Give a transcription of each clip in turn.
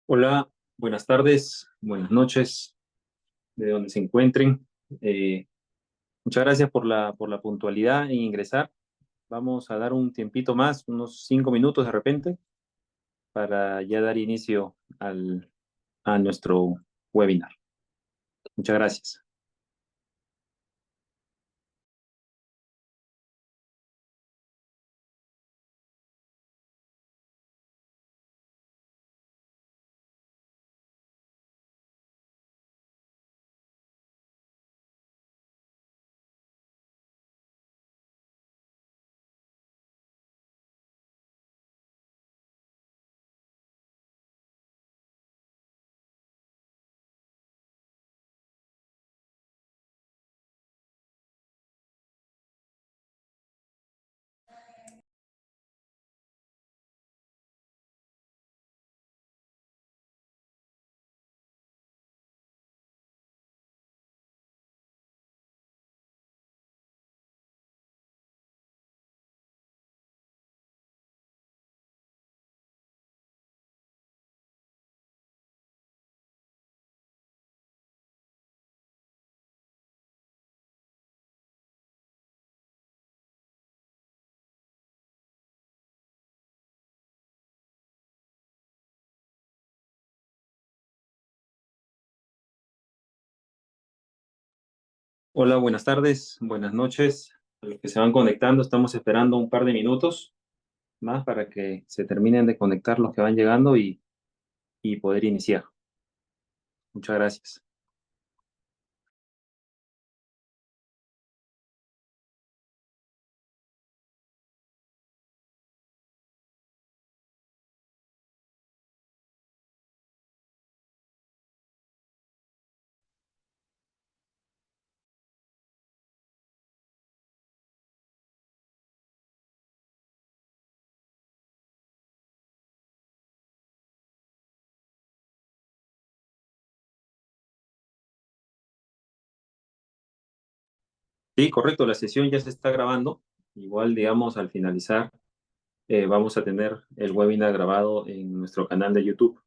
Hola, buenas tardes, buenas noches, de donde se encuentren. Eh, Muchas gracias por la puntualidad en ingresar. Vamos a dar un tiempito más, unos 5 minutos de repente, para ya dar inicio a nuestro webinar. Muchas gracias. Hola, buenas tardes, buenas noches. A los que se van conectando, estamos esperando un par de minutos más para que se terminen de conectar los que van llegando y poder iniciar. Muchas gracias. Sí, correcto, la sesión ya se está grabando. Igual, digamos, al finalizar, vamos a tener el webinar grabado en nuestro canal de YouTube.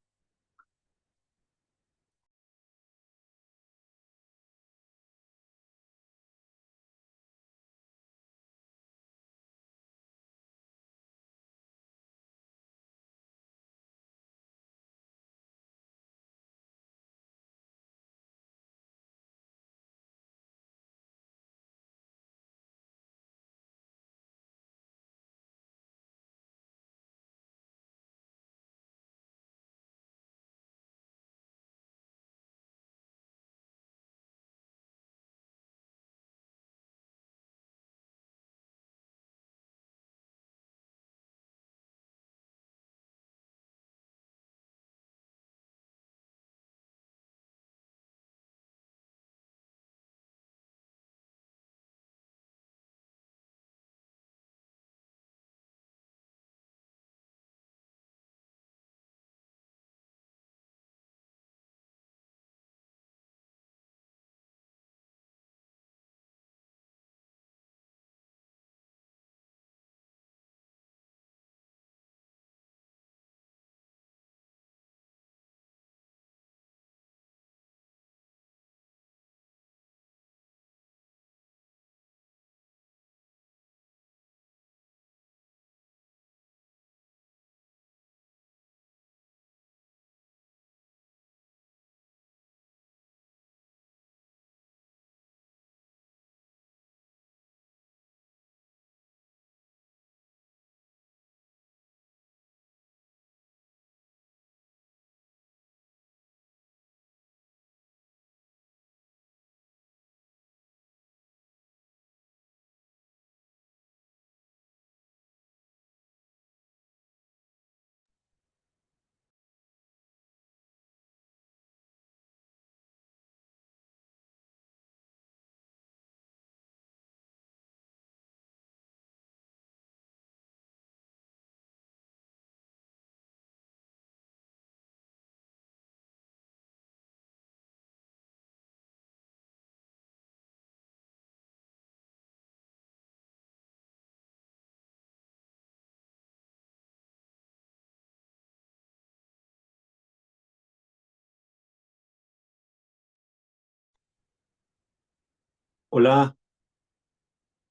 Hola,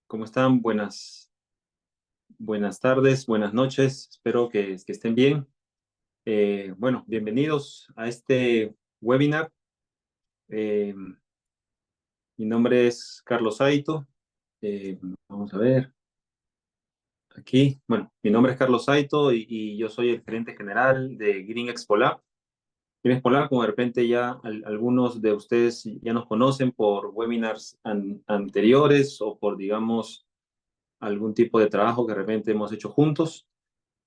¿cómo están? Buenas tardes, buenas noches. Espero que estén bien. Bueno, bienvenidos a este webinar. Eh, Mi nombre es Carlos Saito. Vamos a ver aquí. Bueno, mi nombre es Carlos Saito y yo soy el gerente general de Green Expo Lab. Green Expo Lab, como de repente ya algunos de ustedes ya nos conocen por webinars anteriores o por, digamos, algún tipo de trabajo que de repente hemos hecho juntos.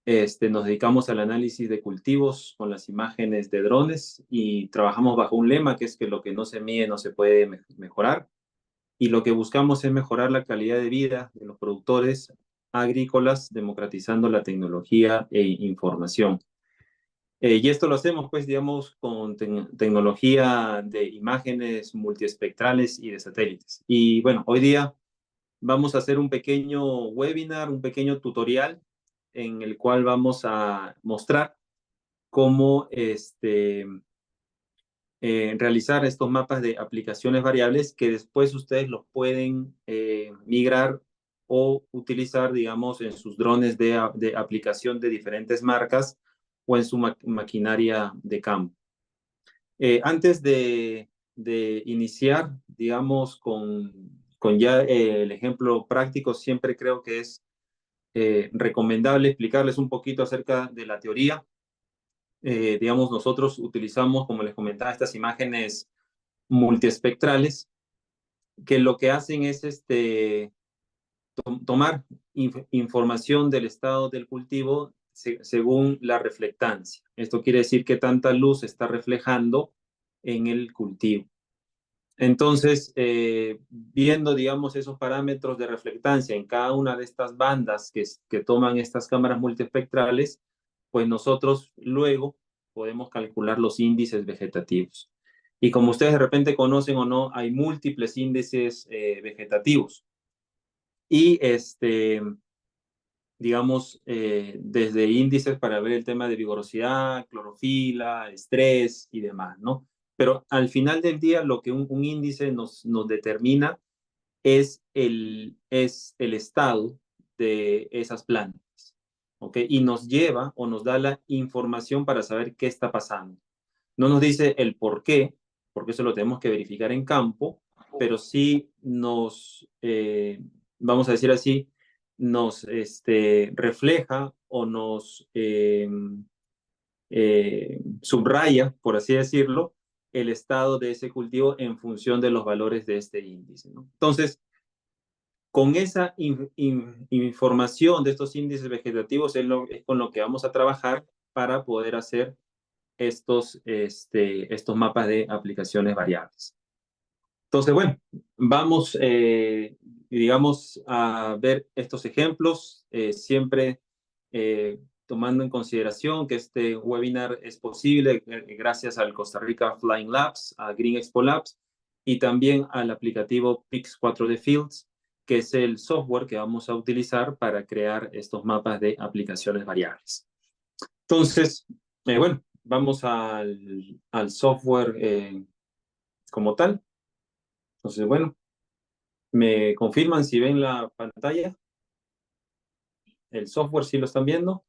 Nos dedicamos al análisis de cultivos con las imágenes de drones y trabajamos bajo un lema que es que lo que no se mide no se puede mejorar. Y lo que buscamos es mejorar la calidad de vida de los productores agrícolas, democratizando la tecnología e información. Y esto lo hacemos, pues, digamos, con tecnología de imágenes multiespectrales y de satélites. Y bueno, hoy día vamos a hacer un pequeño webinar, un pequeño tutorial en el cual vamos a mostrar cómo realizar estos mapas de aplicaciones variables que después ustedes los pueden migrar o utilizar, digamos, en sus drones de aplicación de diferentes marcas o en su maquinaria de campo. Antes de iniciar, digamos, con ya el ejemplo práctico, siempre creo que es recomendable explicarles un poquito acerca de la teoría. Digamos, nosotros utilizamos, como les comentaba, estas imágenes multiespectrales que lo que hacen es tomar información del estado del cultivo según la reflectancia. Esto quiere decir que tanta luz se está reflejando en el cultivo. Entonces, viendo, digamos, esos parámetros de reflectancia en cada una de estas bandas que toman estas cámaras multiespectrales, pues nosotros luego podemos calcular los índices vegetativos. Y como ustedes de repente conocen o no, hay múltiples índices vegetativos. Y digamos, desde índices para ver el tema de vigorosidad, clorofila, estrés y demás, ¿no? Pero al final del día, lo que un índice nos determina es es el estado de esas plantas, ¿ok? Y nos lleva o nos da la información para saber qué está pasando. No nos dice el por qué, porque eso lo tenemos que verificar en campo, pero sí vamos a decir así, nos refleja o nos subraya, por así decirlo, el estado de ese cultivo en función de los valores de este índice, ¿no? Entonces, con esa información de estos índices vegetativos es con lo que vamos a trabajar para poder hacer estos mapas de aplicaciones variables. Entonces, bueno, vamos, digamos, a ver estos ejemplos, siempre tomando en consideración que este webinar es posible gracias al Costa Rica Flying Labs, a Green Expo Labs y también al aplicativo Pix 4D Fields, que es el software que vamos a utilizar para crear estos mapas de aplicaciones variables. Entonces, bueno, vamos al software como tal. Entonces, bueno, ¿me confirman si ven la pantalla? ¿El software sí lo están viendo?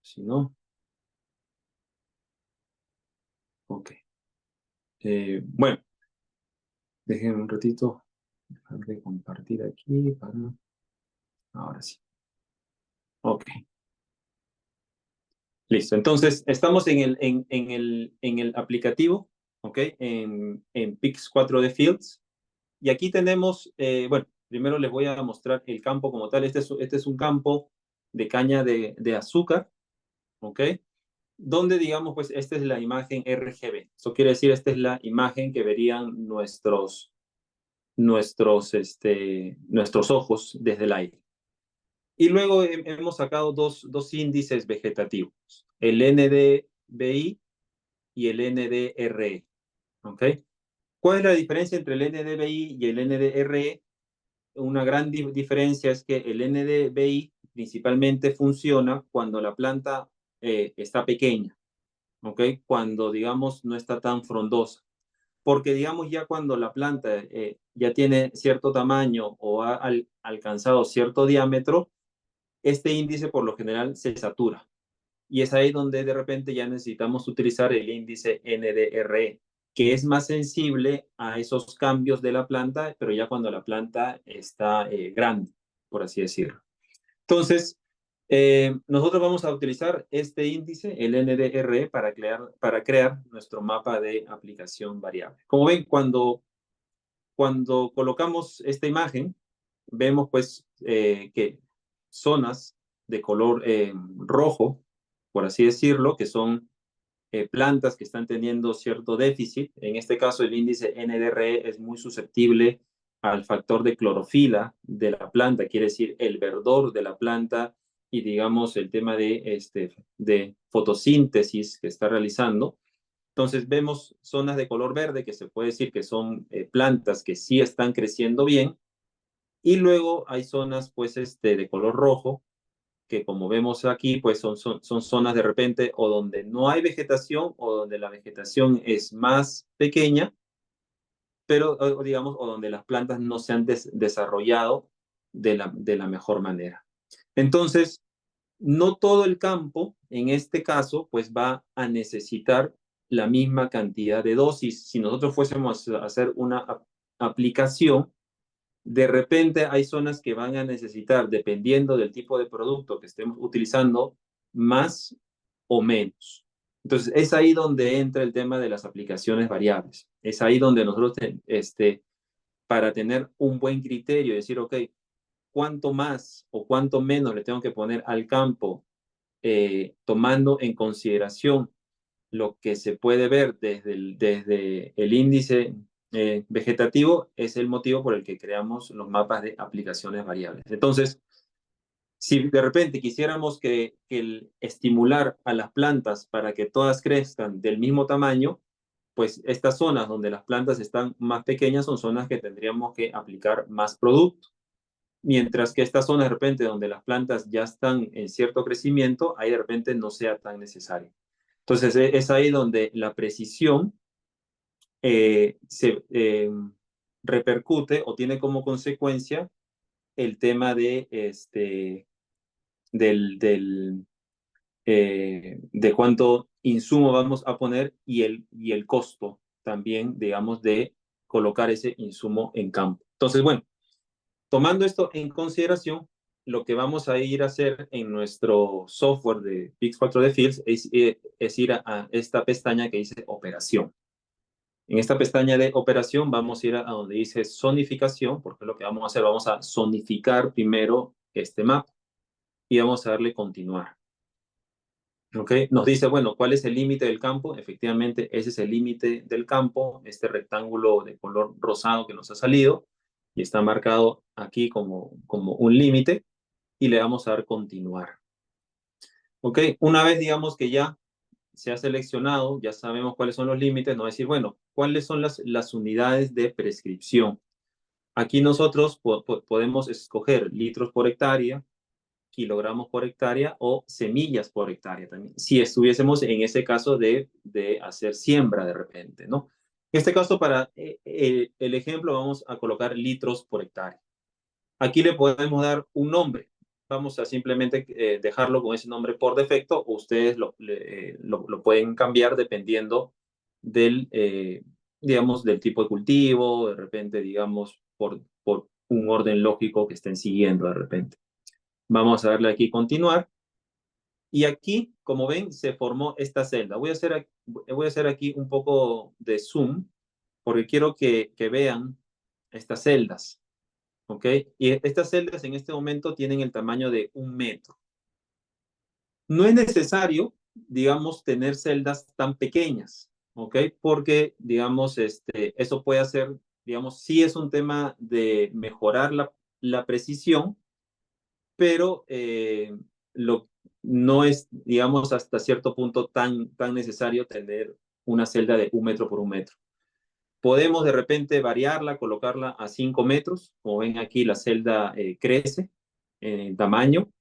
Si no, ok. Bueno, déjenme un ratito dejar de compartir aquí para... Ahora sí. Ok, listo. Entonces, estamos en el aplicativo, ok, en Pix 4D Fields. Y aquí tenemos, bueno, primero les voy a mostrar el campo como tal. Este es un campo de caña de azúcar, ¿ok? Donde, digamos, pues esta es la imagen RGB. Eso quiere decir, esta es la imagen que verían nuestros ojos desde el aire. Y luego hemos sacado dos índices vegetativos, el NDVI y el NDRE, ¿ok? ¿Cuál es la diferencia entre el NDVI y el NDRE? Una gran diferencia es que el NDVI principalmente funciona cuando la planta está pequeña, ¿ok? Cuando, digamos, no está tan frondosa. porque digamos ya cuando la planta ya tiene cierto tamaño o ha alcanzado cierto diámetro, este índice por lo general se satura. Y es ahí donde de repente ya necesitamos utilizar el índice NDRE, que es más sensible a esos cambios de la planta, pero ya cuando la planta está grande, por así decirlo. Entonces, nosotros vamos a utilizar este índice, el NDRE, para crear nuestro mapa de aplicación variable. Como ven, cuando colocamos esta imagen, vemos pues que zonas de color rojo, por así decirlo, que son plantas que están teniendo cierto déficit. En este caso, el índice NDRE es muy susceptible al factor de clorofila de la planta, quiere decir el verdor de la planta y digamos el tema de fotosíntesis que está realizando. Entonces vemos zonas de color verde que se puede decir que son plantas que sí están creciendo bien y luego hay zonas pues de color rojo que como vemos aquí pues son zonas de repente o donde no hay vegetación o donde la vegetación es más pequeña, pero o digamos o donde las plantas no se han desarrollado de la mejor manera. Entonces, no todo el campo, en este caso, pues va a necesitar la misma cantidad de dosis. Si nosotros fuésemos a hacer una aplicación, de repente hay zonas que van a necesitar, dependiendo del tipo de producto que estemos utilizando, más o menos. Entonces, es ahí donde entra el tema de las aplicaciones variables. Es ahí donde nosotros, para tener un buen criterio, decir, ok, cuánto más o cuánto menos le tengo que poner al campo tomando en consideración lo que se puede ver desde el índice vegetativo, es el motivo por el que creamos los mapas de aplicaciones variables. Entonces, si de repente quisiéramos estimular a las plantas para que todas crezcan del mismo tamaño, pues estas zonas donde las plantas están más pequeñas son zonas que tendríamos que aplicar más producto. Mientras que esta zona de repente donde las plantas ya están en cierto crecimiento, ahí de repente no sea tan necesario. Entonces es ahí donde la precisión se repercute o tiene como consecuencia el tema de cuánto insumo vamos a poner y el costo también, digamos, de colocar ese insumo en campo. Entonces, bueno, tomando esto en consideración, lo que vamos a ir a hacer en nuestro software de Pix4D Fields es ir a esta pestaña que dice operación. En esta pestaña de operación vamos a ir a donde dice zonificación, porque lo que vamos a hacer, vamos a zonificar primero este mapa y vamos a darle continuar. ¿Ok? Nos dice, bueno, ¿cuál es el límite del campo? Efectivamente, ese es el límite del campo, este rectángulo de color rosado que nos ha salido y está marcado aquí como un límite y le vamos a dar continuar. ¿Ok? Una vez digamos que ya se ha seleccionado, ya sabemos cuáles son los límites, nos va a decir, bueno, ¿cuáles son las unidades de prescripción? Aquí nosotros podemos escoger litros por hectárea, kilogramos por hectárea o semillas por hectárea también, si estuviésemos en ese caso de hacer siembra de repente, ¿no? En este caso, para el ejemplo, vamos a colocar litros por hectárea. Aquí le podemos dar un nombre. Vamos a simplemente dejarlo con ese nombre por defecto o ustedes lo pueden cambiar dependiendo digamos, del tipo de cultivo, de repente, digamos, por un orden lógico que estén siguiendo de repente. Vamos a darle aquí continuar. Y aquí, como ven, se formó esta celda. Voy a hacer aquí un poco de zoom porque quiero que vean estas celdas. ¿Ok? Y estas celdas en este momento tienen el tamaño de 1 metro. No es necesario, digamos, tener celdas tan pequeñas, ¿ok? Porque, digamos, eso puede hacer, digamos, sí es un tema de mejorar la precisión, pero no es, digamos, hasta cierto punto tan necesario tener una celda de 1 metro por 1 metro. Podemos de repente variarla, colocarla a 5 metros, como ven aquí la celda crece en tamaño,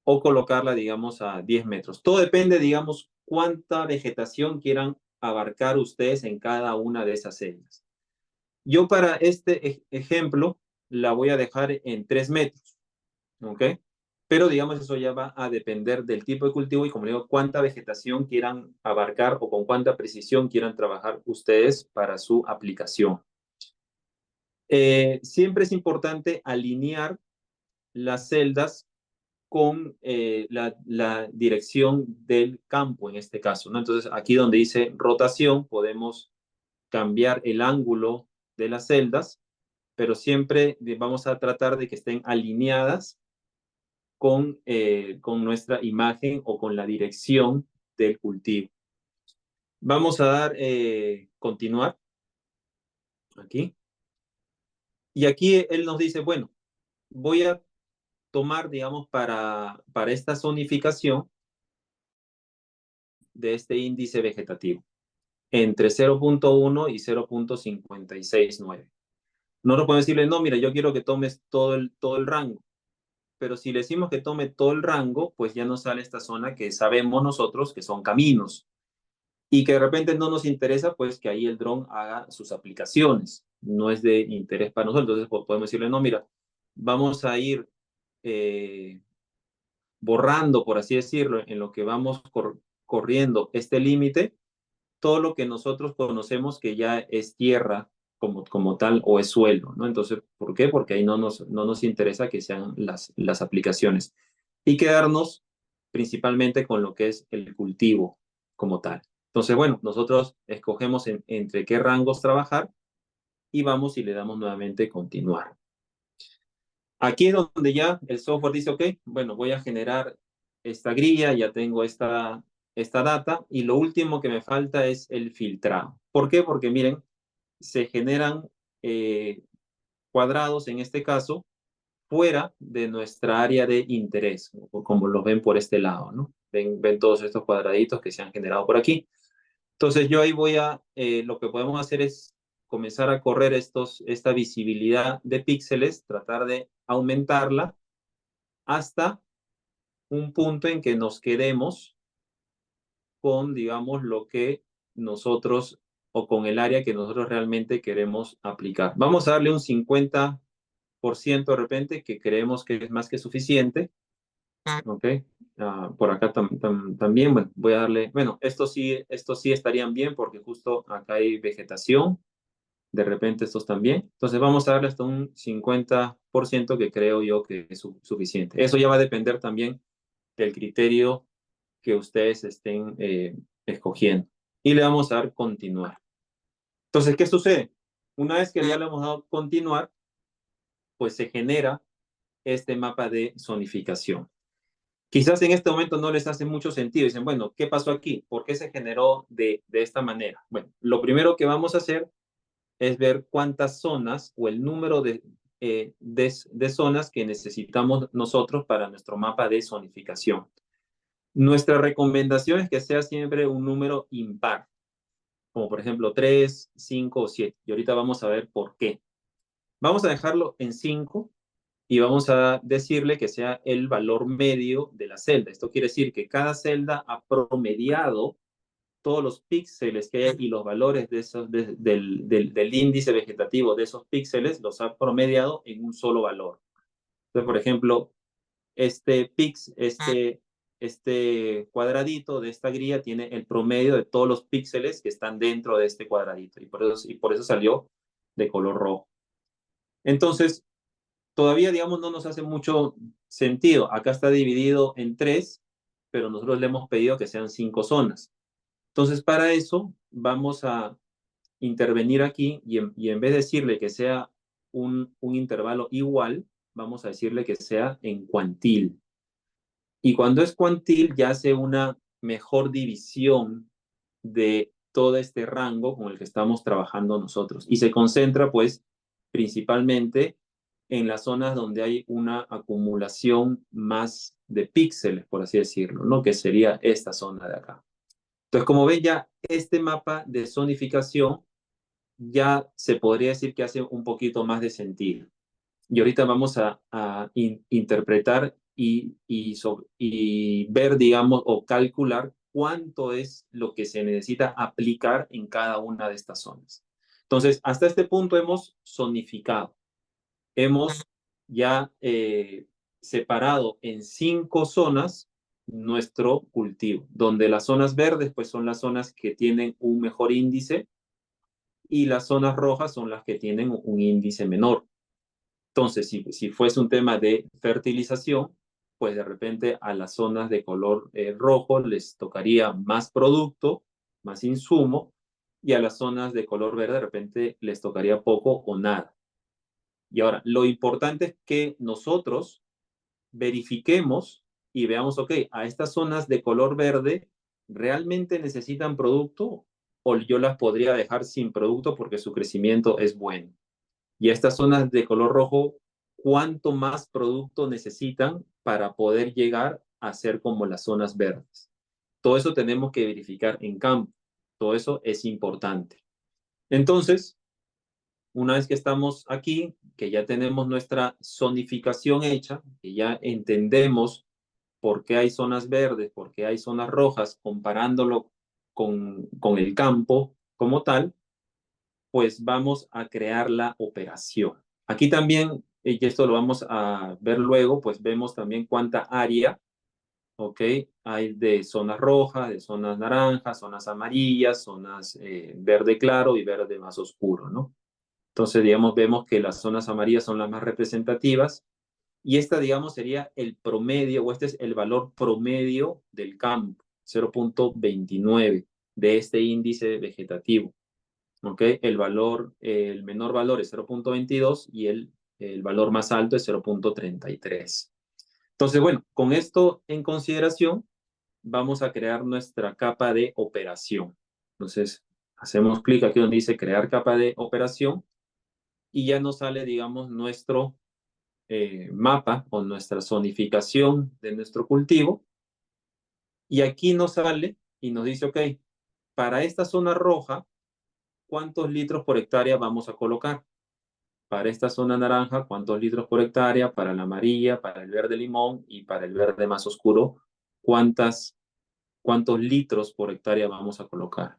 o colocarla, digamos, a 10 metros. Todo depende, digamos, cuánta vegetación quieran abarcar ustedes en cada una de esas celdas. Yo para este ejemplo la voy a dejar en 3 metros, ¿ok? Pero digamos eso ya va a depender del tipo de cultivo y como digo, cuánta vegetación quieran abarcar o con cuánta precisión quieran trabajar ustedes para su aplicación. Siempre es importante alinear las celdas con la dirección del campo en este caso, ¿no? Entonces aquí donde dice rotación podemos cambiar el ángulo de las celdas, pero siempre vamos a tratar de que estén alineadas con nuestra imagen o con la dirección del cultivo. Vamos a dar continuar aquí. Y aquí él nos dice, bueno, voy a tomar, digamos, para esta zonificación de este índice vegetativo entre 0.1 y 0.569. No nos podemos decirle, no, mira, yo quiero que tomes todo el rango. Pero si le decimos que tome todo el rango, pues ya nos sale esta zona que sabemos nosotros que son caminos y que de repente no nos interesa, pues que ahí el dron haga sus aplicaciones. No es de interés para nosotros. Entonces podemos decirle, no, mira, vamos a ir borrando, por así decirlo, en lo que vamos corriendo este límite, todo lo que nosotros conocemos que ya es tierra como tal o es suelo, ¿no? Entonces, ¿por qué? Porque ahí no nos interesa que sean las aplicaciones y quedarnos principalmente con lo que es el cultivo como tal. Entonces, bueno, nosotros escogemos entre qué rangos trabajar y vamos y le damos nuevamente continuar. Aquí es donde ya el software dice, ok, bueno, voy a generar esta grilla, ya tengo esta data y lo último que me falta es el filtrado. ¿Por qué? Porque miren, se generan cuadrados, en este caso, fuera de nuestra área de interés, como los ven por este lado, ¿no? Ven todos estos cuadraditos que se han generado por aquí. Entonces yo ahí lo que podemos hacer es comenzar a correr esta visibilidad de píxeles, tratar de aumentarla hasta un punto en que nos quedemos con, digamos, lo que nosotros o con el área que nosotros realmente queremos aplicar. Vamos a darle un 50% de repente, que creemos que es más que suficiente. ¿Ok? Por acá también, bueno, voy a darle, bueno, estos sí estarían bien porque justo acá hay vegetación, de repente estos también. Entonces vamos a darle hasta un 50% que creo yo que es suficiente. Eso ya va a depender también del criterio que ustedes estén escogiendo. Y le vamos a dar continuar. Entonces, ¿qué sucede? Una vez que ya le hemos dado continuar, pues se genera este mapa de zonificación. Quizás en este momento no les hace mucho sentido. Dicen, bueno, ¿qué pasó aquí? ¿Por qué se generó de esta manera? Bueno, lo primero que vamos a hacer es ver cuántas zonas o el número de zonas que necesitamos nosotros para nuestro mapa de zonificación. Nuestra recomendación es que sea siempre un número impar, como por ejemplo 3, 5 o 7. Y ahorita vamos a ver por qué. Vamos a dejarlo en 5 y vamos a decirle que sea el valor medio de la celda. Esto quiere decir que cada celda ha promediado todos los píxeles que hay y los valores del índice vegetativo de esos píxeles los ha promediado en un solo valor. Entonces, por ejemplo, este cuadradito de esta grilla tiene el promedio de todos los píxeles que están dentro de este cuadradito y por eso salió de color rojo. Entonces, todavía, digamos, no nos hace mucho sentido. Acá está dividido en 3, pero nosotros le hemos pedido que sean 5 zonas. Entonces, para eso vamos a intervenir aquí y en vez de decirle que sea un intervalo igual, vamos a decirle que sea en cuantil. Y cuando es cuantil ya hace una mejor división de todo este rango con el que estamos trabajando nosotros. Y se concentra pues principalmente en las zonas donde hay una acumulación más de píxeles, por así decirlo, ¿no? Que sería esta zona de acá. Entonces, como ven ya, este mapa de zonificación ya se podría decir que hace un poquito más de sentido. Y ahorita vamos a interpretar y ver, digamos, o calcular cuánto es lo que se necesita aplicar en cada una de estas zonas. Entonces, hasta este punto hemos zonificado, hemos ya separado en 5 zonas nuestro cultivo, donde las zonas verdes pues son las zonas que tienen un mejor índice y las zonas rojas son las que tienen un índice menor. Entonces, si fuese un tema de fertilización, pues de repente a las zonas de color rojo les tocaría más producto, más insumo, y a las zonas de color verde de repente les tocaría poco o nada. Y ahora, lo importante es que nosotros verifiquemos y veamos, ok, a estas zonas de color verde, ¿realmente necesitan producto o yo las podría dejar sin producto porque su crecimiento es bueno? Y estas zonas de color rojo, ¿cuánto más producto necesitan para poder llegar a ser como las zonas verdes? Todo eso tenemos que verificar en campo. Todo eso es importante. Entonces, una vez que estamos aquí, que ya tenemos nuestra zonificación hecha, que ya entendemos por qué hay zonas verdes, por qué hay zonas rojas, comparándolo con el campo como tal, pues vamos a crear la operación. Aquí también, y esto lo vamos a ver luego, pues vemos también cuánta área, ¿ok? Hay de zonas rojas, de zonas naranjas, zonas amarillas, zonas verde claro y verde más oscuro, ¿no? Entonces, digamos, vemos que las zonas amarillas son las más representativas y esta, digamos, sería el promedio, o este es el valor promedio del campo, 0.29 de este índice vegetativo. ¿Ok? El menor valor es 0.22 y el valor más alto es 0.33. Entonces, bueno, con esto en consideración, vamos a crear nuestra capa de operación. Entonces, hacemos clic aquí donde dice crear capa de operación y ya nos sale, digamos, nuestro mapa o nuestra zonificación de nuestro cultivo. Y aquí nos sale y nos dice, ok, para esta zona roja, ¿cuántos litros por hectárea vamos a colocar? Para esta zona naranja, ¿cuántos litros por hectárea? Para la amarilla, para el verde limón y para el verde más oscuro, ¿cuántos litros por hectárea vamos a colocar?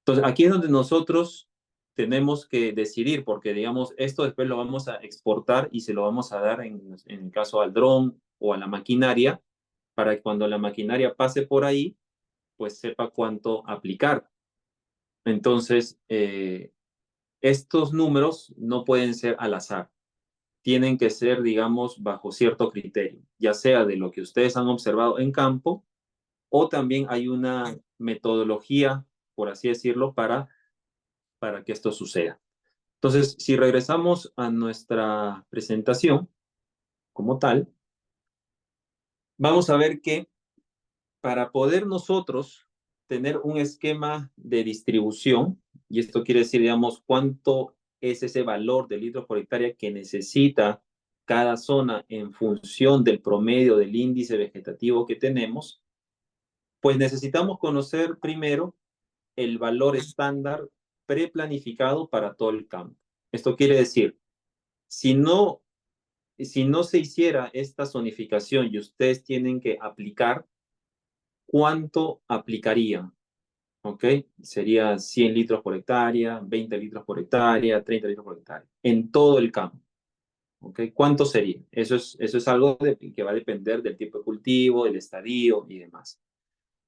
Entonces, aquí es donde nosotros tenemos que decidir, porque digamos, esto después lo vamos a exportar y se lo vamos a dar en el caso al dron o a la maquinaria, para que cuando la maquinaria pase por ahí, pues sepa cuánto aplicar. Entonces, estos números no pueden ser al azar, tienen que ser, digamos, bajo cierto criterio, ya sea de lo que ustedes han observado en campo o también hay una metodología, por así decirlo, para que esto suceda. Entonces, si regresamos a nuestra presentación como tal, vamos a ver que para poder nosotros tener un esquema de distribución, y esto quiere decir, digamos, cuánto es ese valor de litros por hectárea que necesita cada zona en función del promedio del índice vegetativo que tenemos, pues necesitamos conocer primero el valor estándar preplanificado para todo el campo. Esto quiere decir, si no, si no se hiciera esta zonificación y ustedes tienen que aplicar, ¿cuánto aplicarían? ¿Ok? Sería 100 litros por hectárea, 20 litros por hectárea, 30 litros por hectárea, en todo el campo. ¿Ok? ¿Cuánto sería? Eso es algo que va a depender del tipo de cultivo, del estadio y demás.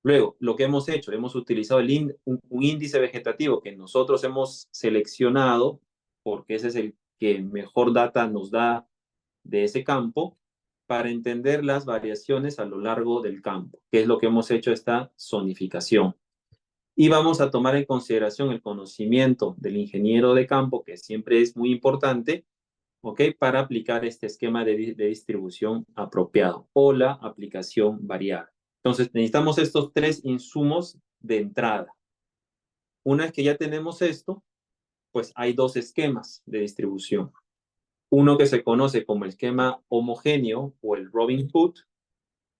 Luego, lo que hemos hecho, hemos utilizado un índice vegetativo que nosotros hemos seleccionado, porque ese es el que mejor data nos da de ese campo, para entender las variaciones a lo largo del campo, que es lo que hemos hecho esta zonificación. Y vamos a tomar en consideración el conocimiento del ingeniero de campo, que siempre es muy importante, ¿ok? Para aplicar este esquema de distribución apropiado o la aplicación variada. Entonces, necesitamos estos 3 insumos de entrada. Una vez que ya tenemos esto, pues hay 2 esquemas de distribución. Uno que se conoce como el esquema homogéneo o el Robin Hood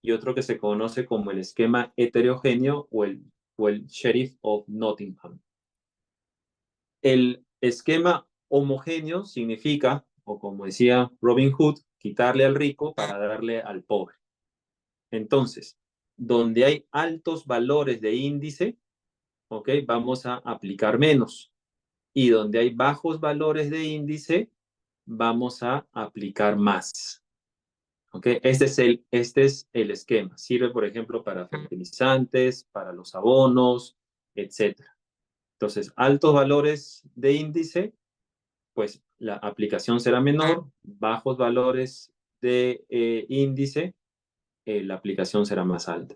y otro que se conoce como el esquema heterogéneo o el Sheriff of Nottingham. El esquema homogéneo significa, o como decía Robin Hood, quitarle al rico para darle al pobre. Entonces, donde hay altos valores de índice, ¿ok? Vamos a aplicar menos. Y donde hay bajos valores de índice, vamos a aplicar más. ¿Ok? Este es el esquema. Sirve, por ejemplo, para fertilizantes, para los abonos, etc. Entonces, altos valores de índice, pues la aplicación será menor. Bajos valores de índice, la aplicación será más alta.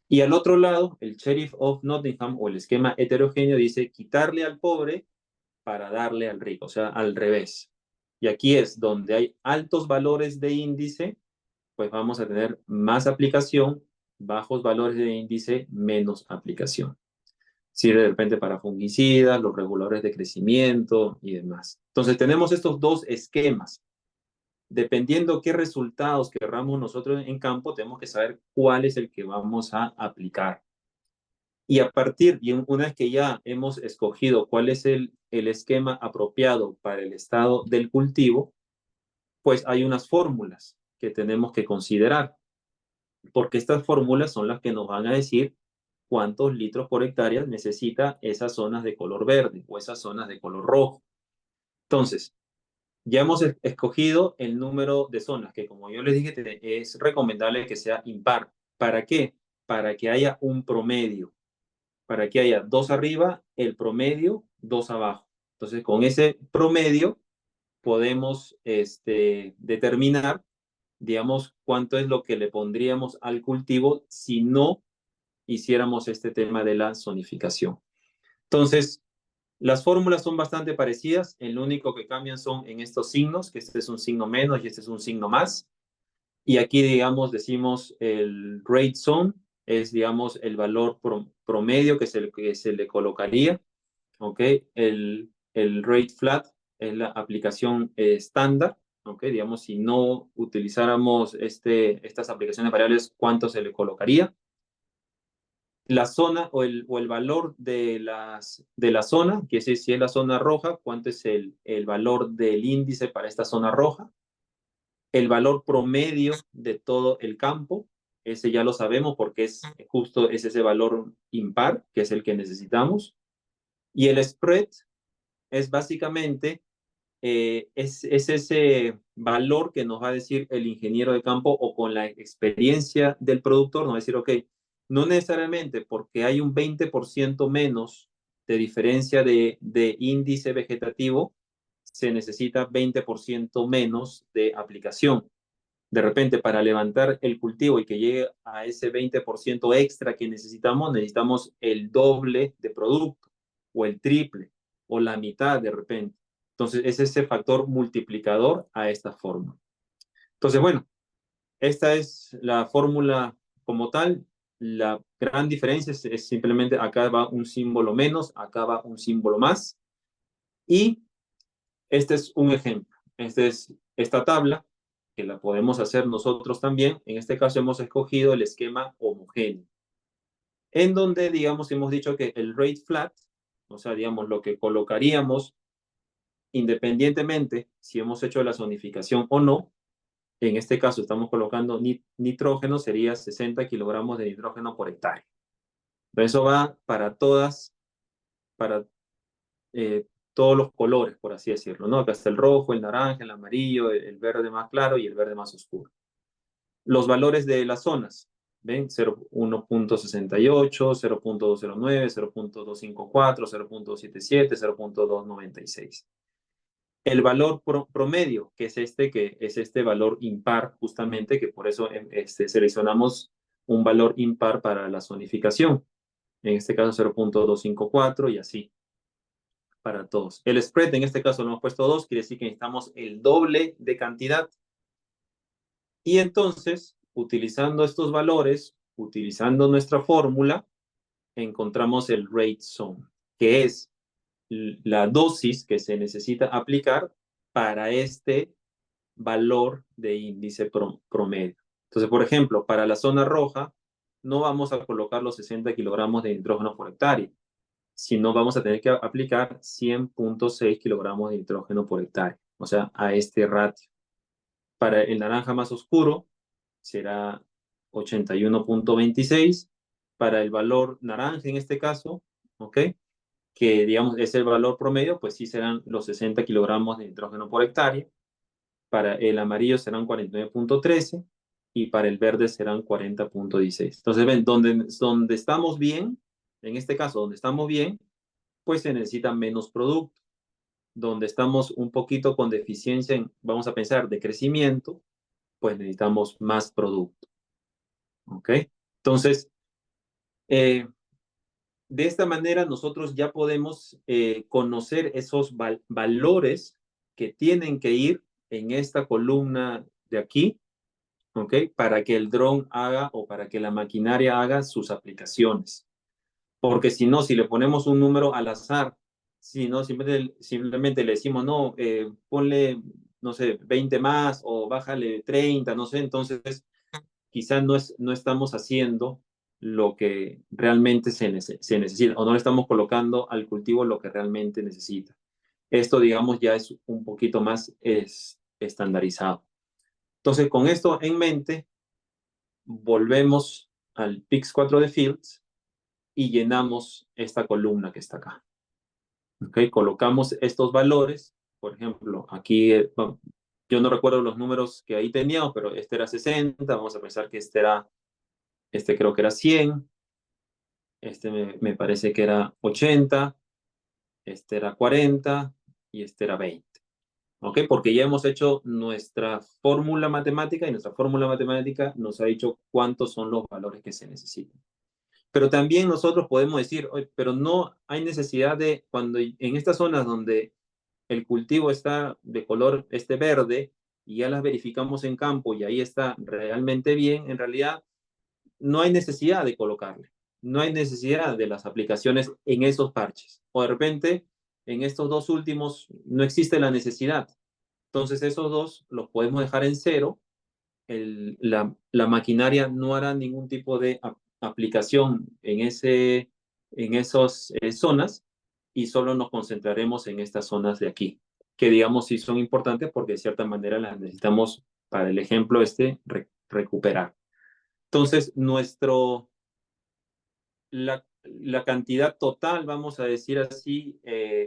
Y al otro lado, el Sheriff of Nottingham o el esquema heterogéneo dice quitarle al pobre para darle al rico, o sea, al revés. Y aquí es donde hay altos valores de índice, pues vamos a tener más aplicación, bajos valores de índice, menos aplicación. Sirve de repente para fungicidas, los reguladores de crecimiento y demás. Entonces tenemos estos dos esquemas. Dependiendo qué resultados querramos nosotros en campo, tenemos que saber cuál es el que vamos a aplicar. Y a partir, y una vez que ya hemos escogido cuál es el esquema apropiado para el estado del cultivo, pues hay unas fórmulas que tenemos que considerar, porque estas fórmulas son las que nos van a decir cuántos litros por hectárea necesita esas zonas de color verde o esas zonas de color rojo. Entonces, ya hemos escogido el número de zonas, que como yo les dije, es recomendable que sea impar. ¿Para qué? Para que haya un promedio. Para que haya dos arriba, el promedio, dos abajo. Entonces, con ese promedio podemos determinar, digamos, cuánto es lo que le pondríamos al cultivo si no hiciéramos este tema de la zonificación. Entonces, las fórmulas son bastante parecidas, el único que cambian son en estos signos, que este es un signo menos y este es un signo más. Y aquí, digamos, decimos el rate zone, es, digamos, el valor promedio que se le colocaría, ¿ok? El rate flat es la aplicación estándar, ¿ok? Digamos, si no utilizáramos estas aplicaciones variables, ¿cuánto se le colocaría? La zona o el valor de la zona, que es si es la zona roja, ¿cuánto es el valor del índice para esta zona roja? El valor promedio de todo el campo, ese ya lo sabemos porque es ese valor impar, que es el que necesitamos. Y el spread es básicamente es ese valor que nos va a decir el ingeniero de campo o con la experiencia del productor, nos va a decir, ok, no necesariamente porque hay un 20% menos de diferencia de índice vegetativo, se necesita 20% menos de aplicación. De repente, para levantar el cultivo y que llegue a ese 20% extra que necesitamos el doble de producto o el triple o la mitad de repente. Entonces, es ese factor multiplicador a esta fórmula. Entonces, bueno, esta es la fórmula como tal. La gran diferencia es simplemente acá va un símbolo menos, acá va un símbolo más. Y este es un ejemplo. Esta tabla, que la podemos hacer nosotros también. En este caso hemos escogido el esquema homogéneo, en donde, digamos, hemos dicho que el rate flat, o sea, digamos, lo que colocaríamos independientemente si hemos hecho la zonificación o no, en este caso estamos colocando nitrógeno, sería 60 kilogramos de nitrógeno por hectárea. Eso va para para todos los colores, por así decirlo, ¿no? Acá está el rojo, el naranja, el amarillo, el verde más claro y el verde más oscuro. Los valores de las zonas, ¿ven? 1.68, 0.209, 0.254, 0.277, 0.296. El valor promedio, que es este valor impar, justamente, que por eso seleccionamos un valor impar para la zonificación. En este caso 0.254 y así para todos. El spread, en este caso lo hemos puesto 2, quiere decir que necesitamos el doble de cantidad. Y entonces, utilizando estos valores, utilizando nuestra fórmula, encontramos el rate zone, que es la dosis que se necesita aplicar para este valor de índice promedio. Entonces, por ejemplo, para la zona roja, no vamos a colocar los 60 kilogramos de nitrógeno por hectárea, sino vamos a tener que aplicar 100.6 kilogramos de nitrógeno por hectárea, o sea, a este ratio. Para el naranja más oscuro será 81.26. Para el valor naranja en este caso, ¿ok? Que digamos es el valor promedio, pues sí serán los 60 kilogramos de nitrógeno por hectárea. Para el amarillo serán 49.13 y para el verde serán 40.16. Entonces, ven, donde estamos bien, en este caso, donde estamos bien, pues se necesita menos producto. Donde estamos un poquito con deficiencia, vamos a pensar, de crecimiento, pues necesitamos más producto. ¿Ok? Entonces, de esta manera nosotros ya podemos conocer esos valores que tienen que ir en esta columna de aquí, ¿ok? Para que el dron haga o para que la maquinaria haga sus aplicaciones. Porque si no, si le ponemos un número al azar, si no, simplemente le decimos, no, ponle, no sé, 20 más o bájale 30, no sé, entonces quizás no estamos haciendo lo que realmente se necesita o no le estamos colocando al cultivo lo que realmente necesita. Esto, digamos, ya es un poquito más estandarizado. Entonces, con esto en mente, volvemos al Pix4 de Fields y llenamos esta columna que está acá. ¿Okay? Colocamos estos valores, por ejemplo, aquí yo no recuerdo los números que ahí teníamos, pero este era 60, vamos a pensar que este creo que era 100, este me parece que era 80, este era 40 y este era 20. ¿Ok? Porque ya hemos hecho nuestra fórmula matemática y nuestra fórmula matemática nos ha dicho cuántos son los valores que se necesitan. Pero también nosotros podemos decir, pero no hay necesidad de, cuando en estas zonas donde el cultivo está de color verde y ya las verificamos en campo y ahí está realmente bien, en realidad no hay necesidad de colocarle, no hay necesidad de las aplicaciones en esos parches. O de repente, en estos dos últimos no existe la necesidad. Entonces esos dos los podemos dejar en cero. La maquinaria no hará ningún tipo de aplicación en esas zonas y solo nos concentraremos en estas zonas de aquí, que digamos sí son importantes porque de cierta manera las necesitamos para el ejemplo recuperar. Entonces, la cantidad total, vamos a decir así,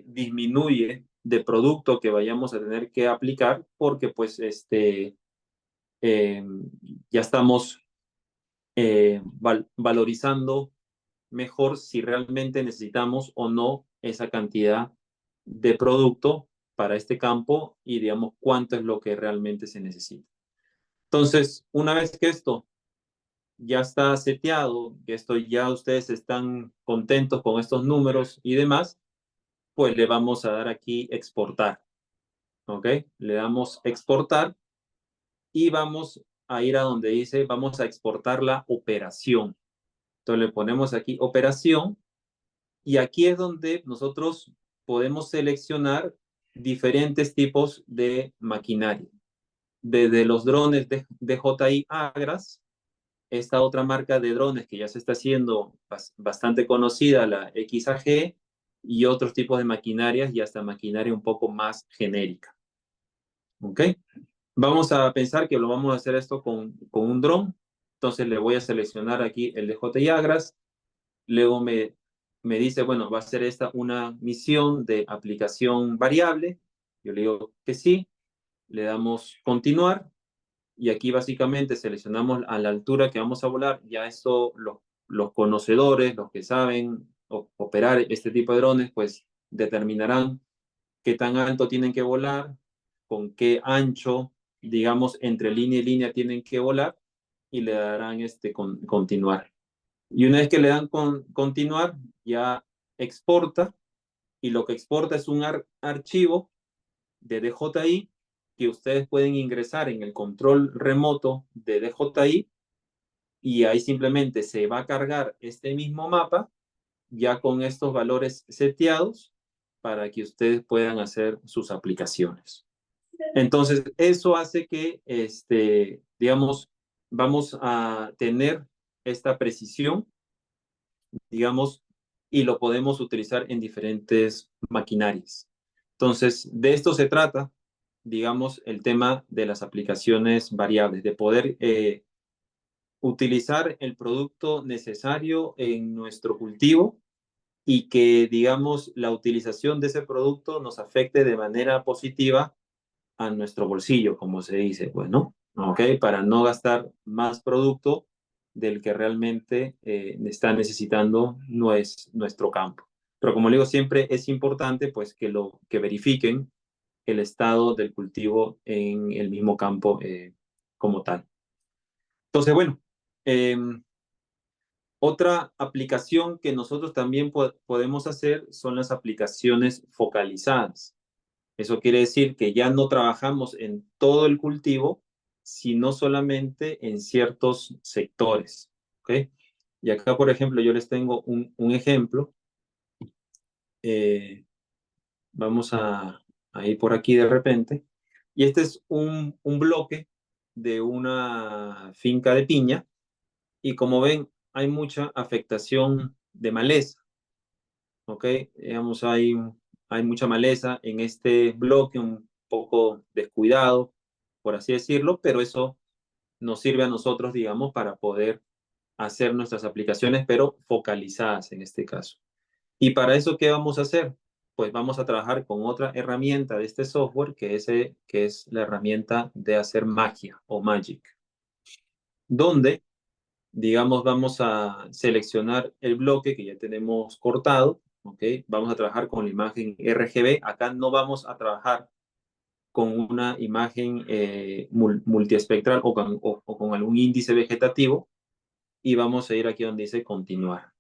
disminuye de producto que vayamos a tener que aplicar porque pues ya estamos valorizando mejor si realmente necesitamos o no esa cantidad de producto para este campo y digamos cuánto es lo que realmente se necesita. Entonces, una vez que esto ya está seteado, que esto ya ustedes están contentos con estos números y demás, pues le vamos a dar aquí exportar, ¿ok? Le damos exportar y vamos a ir a donde dice vamos a exportar la operación. Entonces le ponemos aquí operación y aquí es donde nosotros podemos seleccionar diferentes tipos de maquinaria. Desde los drones de DJI Agras, esta otra marca de drones que ya se está haciendo bastante conocida, la XAG, y otros tipos de maquinarias y hasta maquinaria un poco más genérica. ¿Ok? Vamos a pensar que lo vamos a hacer esto con un dron. Entonces le voy a seleccionar aquí el DJI Agras. Luego me dice, bueno, va a ser esta una misión de aplicación variable. Yo le digo que sí. Le damos continuar. Y aquí básicamente seleccionamos a la altura que vamos a volar. Ya esto los conocedores, los que saben operar este tipo de drones, pues determinarán qué tan alto tienen que volar, con qué ancho, digamos, entre línea y línea tienen que volar y le darán continuar. Y una vez que le dan continuar, ya exporta y lo que exporta es un archivo de DJI que ustedes pueden ingresar en el control remoto de DJI y ahí simplemente se va a cargar este mismo mapa ya con estos valores seteados para que ustedes puedan hacer sus aplicaciones. Entonces, eso hace que, digamos, vamos a tener esta precisión, digamos, y lo podemos utilizar en diferentes maquinarias. Entonces, de esto se trata, digamos, el tema de las aplicaciones variables, de poder utilizar el producto necesario en nuestro cultivo y que, digamos, la utilización de ese producto nos afecte de manera positiva a nuestro bolsillo, como se dice, pues, ¿no? ¿Ok? Para no gastar más producto del que realmente está necesitando nuestro campo. Pero como le digo, siempre es importante, pues, que verifiquen el estado del cultivo en el mismo campo como tal. Entonces, bueno, eh, otra aplicación que nosotros también podemos hacer son las aplicaciones focalizadas. Eso quiere decir que ya no trabajamos en todo el cultivo, sino solamente en ciertos sectores. ¿Ok? Y acá, por ejemplo, yo les tengo un ejemplo. Eh, vamos a ir por aquí de repente. Y este es un bloque de una finca de piña. Y como ven, hay mucha afectación de maleza. ¿Ok? Digamos, hay mucha maleza en este bloque, un poco descuidado, por así decirlo, pero eso nos sirve a nosotros, digamos, para poder hacer nuestras aplicaciones, pero focalizadas en este caso. ¿Y para eso qué vamos a hacer? Pues vamos a trabajar con otra herramienta de este software, que es la herramienta de hacer magia o magic, donde, digamos, vamos a seleccionar el bloque que ya tenemos cortado, ¿ok? Vamos a trabajar con la imagen RGB. Acá no vamos a trabajar con una imagen multiespectral o con algún índice vegetativo y vamos a ir aquí donde dice continuar.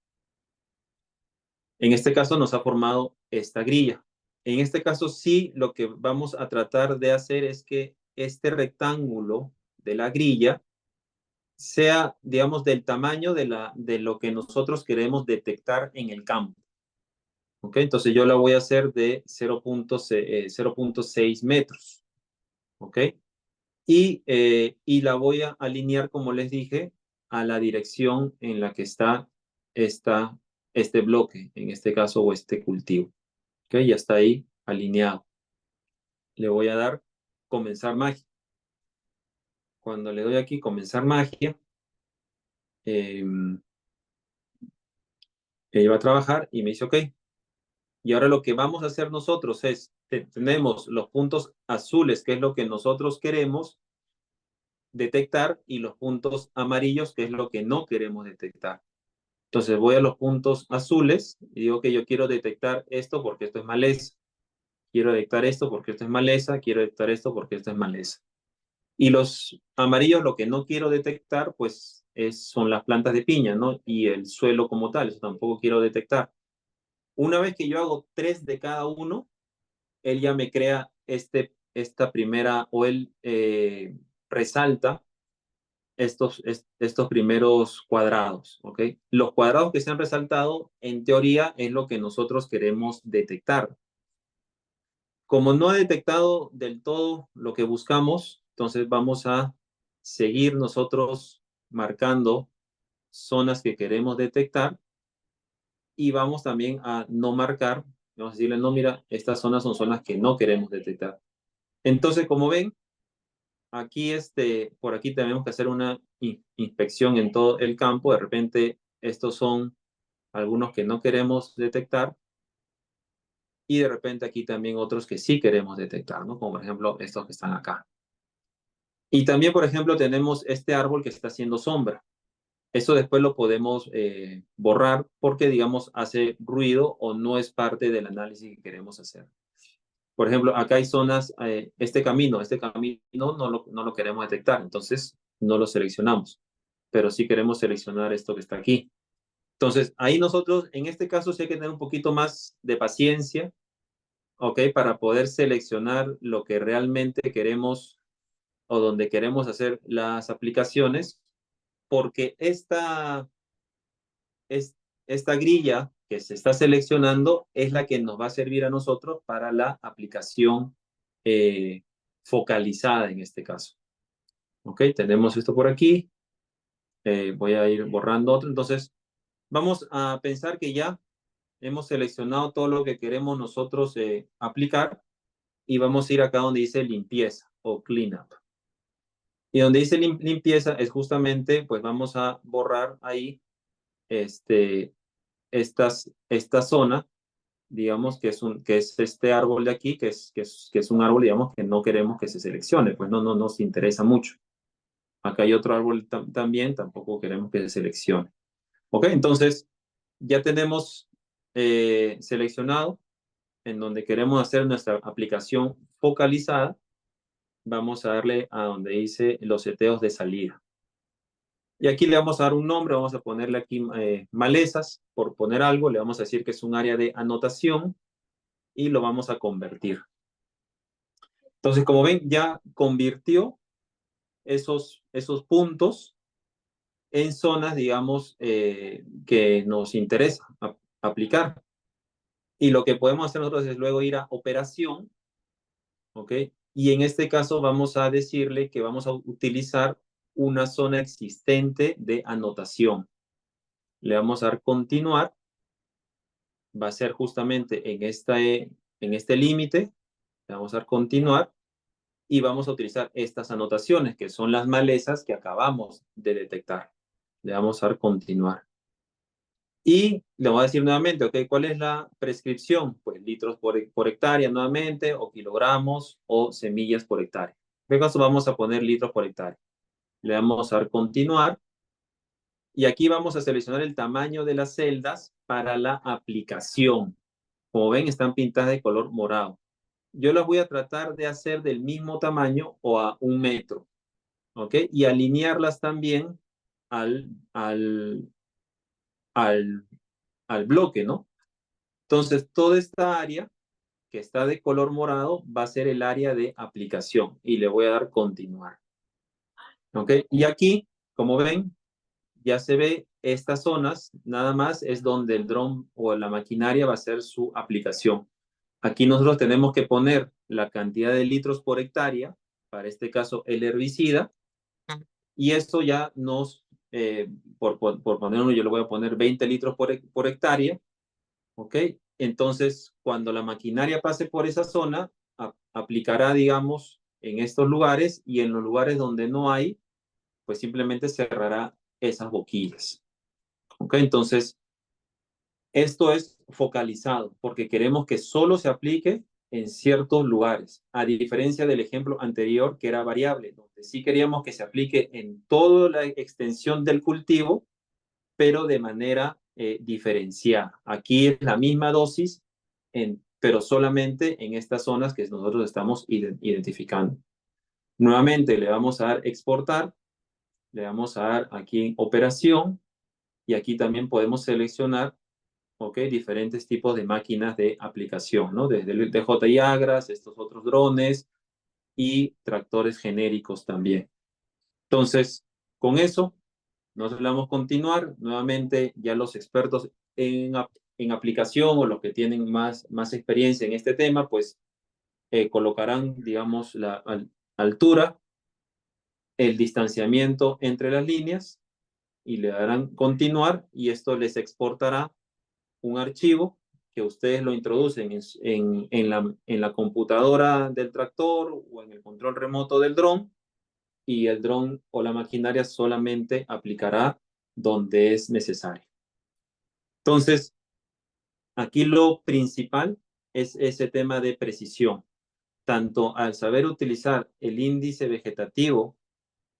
En este caso nos ha formado esta grilla. En este caso sí, lo que vamos a tratar de hacer es que este rectángulo de la grilla sea, digamos, del tamaño de lo que nosotros queremos detectar en el campo. ¿Ok? Entonces yo la voy a hacer de 0.6 metros. ¿Ok? Y la voy a alinear, como les dije, a la dirección en la que está este bloque, en este caso, o este cultivo. ¿Ok? Ya está ahí alineado. Le voy a dar comenzar magia. Cuando le doy aquí comenzar magia, eh, ella va a trabajar y me dice, ok. Y ahora lo que vamos a hacer nosotros es, tenemos los puntos azules, que es lo que nosotros queremos detectar, y los puntos amarillos, que es lo que no queremos detectar. Entonces voy a los puntos azules y digo que yo quiero detectar esto porque esto es maleza. Quiero detectar esto porque esto es maleza. Quiero detectar esto porque esto es maleza. Y los amarillos, lo que no quiero detectar, pues son las plantas de piña, ¿no? Y el suelo como tal, eso tampoco quiero detectar. Una vez que yo hago 3 de cada uno, él ya me crea esta primera, o él resalta estos primeros cuadrados, ¿ok? Los cuadrados que se han resaltado, en teoría, es lo que nosotros queremos detectar. Como no ha detectado del todo lo que buscamos, entonces vamos a seguir nosotros marcando zonas que queremos detectar y vamos también a no marcar, vamos a decirle, no, mira, estas zonas son zonas que no queremos detectar. Entonces, como ven, aquí por aquí tenemos que hacer una inspección en todo el campo. De repente, estos son algunos que no queremos detectar y de repente aquí también otros que sí queremos detectar, ¿no? Como por ejemplo estos que están acá. Y también, por ejemplo, tenemos este árbol que está haciendo sombra. Eso después lo podemos borrar porque, digamos, hace ruido o no es parte del análisis que queremos hacer. Por ejemplo, acá hay zonas, este camino no lo queremos detectar, entonces no lo seleccionamos, pero sí queremos seleccionar esto que está aquí. Entonces, ahí nosotros, en este caso, sí hay que tener un poquito más de paciencia, ¿ok? Para poder seleccionar lo que realmente queremos o donde queremos hacer las aplicaciones, porque es, esta grilla que se está seleccionando es la que nos va a servir a nosotros para la aplicación focalizada en este caso. Ok, tenemos esto por aquí. Voy a ir borrando otro. Entonces, vamos a pensar que ya hemos seleccionado todo lo que queremos nosotros aplicar y vamos a ir acá donde dice limpieza o cleanup. Y donde dice limpieza es justamente, pues vamos a borrar ahí esta zona, digamos que es este árbol de aquí, que es un árbol, digamos, que no queremos que se seleccione, pues no nos interesa mucho. Acá hay otro árbol también, tampoco queremos que se seleccione. Ok, entonces ya tenemos seleccionado en donde queremos hacer nuestra aplicación focalizada. Vamos a darle a donde dice los seteos de salida. Y aquí le vamos a dar un nombre, vamos a ponerle aquí malezas, por poner algo, le vamos a decir que es un área de anotación y lo vamos a convertir. Entonces, como ven, ya convirtió esos puntos en zonas, digamos, que nos interesa aplicar. Y lo que podemos hacer nosotros es luego ir a operación, ¿ok? Y en este caso vamos a decirle que vamos a utilizar una zona existente de anotación. Le vamos a dar continuar, va a ser justamente en este límite, le vamos a dar continuar y vamos a utilizar estas anotaciones que son las malezas que acabamos de detectar. Le vamos a dar continuar. Y le voy a decir nuevamente, ok, ¿cuál es la prescripción? Pues litros por hectárea nuevamente, o kilogramos, o semillas por hectárea. En este caso vamos a poner litros por hectárea. Le vamos a dar continuar. Y aquí vamos a seleccionar el tamaño de las celdas para la aplicación. Como ven, están pintadas de color morado. Yo las voy a tratar de hacer del mismo tamaño o a 1 metro, ¿ok? Y alinearlas también al, al, al, al bloque, ¿no? Entonces, toda esta área que está de color morado va a ser el área de aplicación y le voy a dar continuar. ¿Ok? Y aquí, como ven, ya se ve estas zonas, nada más es donde el dron o la maquinaria va a hacer su aplicación. Aquí nosotros tenemos que poner la cantidad de litros por hectárea, para este caso el herbicida, y esto ya por poner uno, yo le voy a poner 20 litros por hectárea, ¿ok? Entonces, cuando la maquinaria pase por esa zona, aplicará, digamos, en estos lugares y en los lugares donde no hay, pues simplemente cerrará esas boquillas, ¿ok? Entonces, esto es focalizado porque queremos que solo se aplique en ciertos lugares, a diferencia del ejemplo anterior que era variable, donde sí queríamos que se aplique en toda la extensión del cultivo, pero de manera diferenciada. Aquí es la misma dosis, pero solamente en estas zonas que nosotros estamos identificando. Nuevamente le vamos a dar exportar, le vamos a dar aquí operación y aquí también podemos seleccionar, ¿ok? Diferentes tipos de máquinas de aplicación, ¿no? Desde el DJI Agras, estos otros drones y tractores genéricos también. Entonces, con eso nos le damos continuar. Nuevamente, ya los expertos en aplicación o los que tienen más experiencia en este tema, pues colocarán, digamos, la altura, el distanciamiento entre las líneas y le darán continuar y esto les exportará un archivo que ustedes lo introducen en la computadora del tractor o en el control remoto del dron y el dron o la maquinaria solamente aplicará donde es necesario. Entonces, aquí lo principal es ese tema de precisión, tanto al saber utilizar el índice vegetativo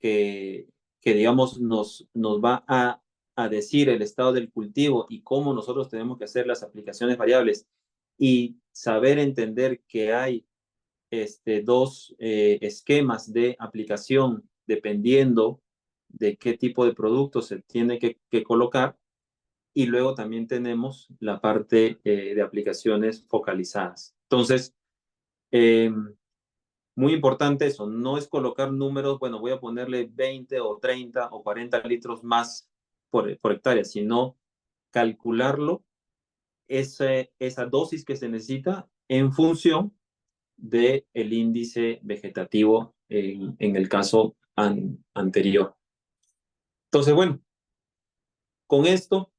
que digamos, nos va a decir el estado del cultivo y cómo nosotros tenemos que hacer las aplicaciones variables y saber entender que hay dos esquemas de aplicación dependiendo de qué tipo de producto se tiene que colocar. Y luego también tenemos la parte de aplicaciones focalizadas. Entonces, eh, muy importante eso, no es colocar números, bueno, voy a ponerle 20 o 30 o 40 litros más por hectárea, sino calcularlo, esa dosis que se necesita en función del índice vegetativo en el caso anterior. Entonces, bueno, con esto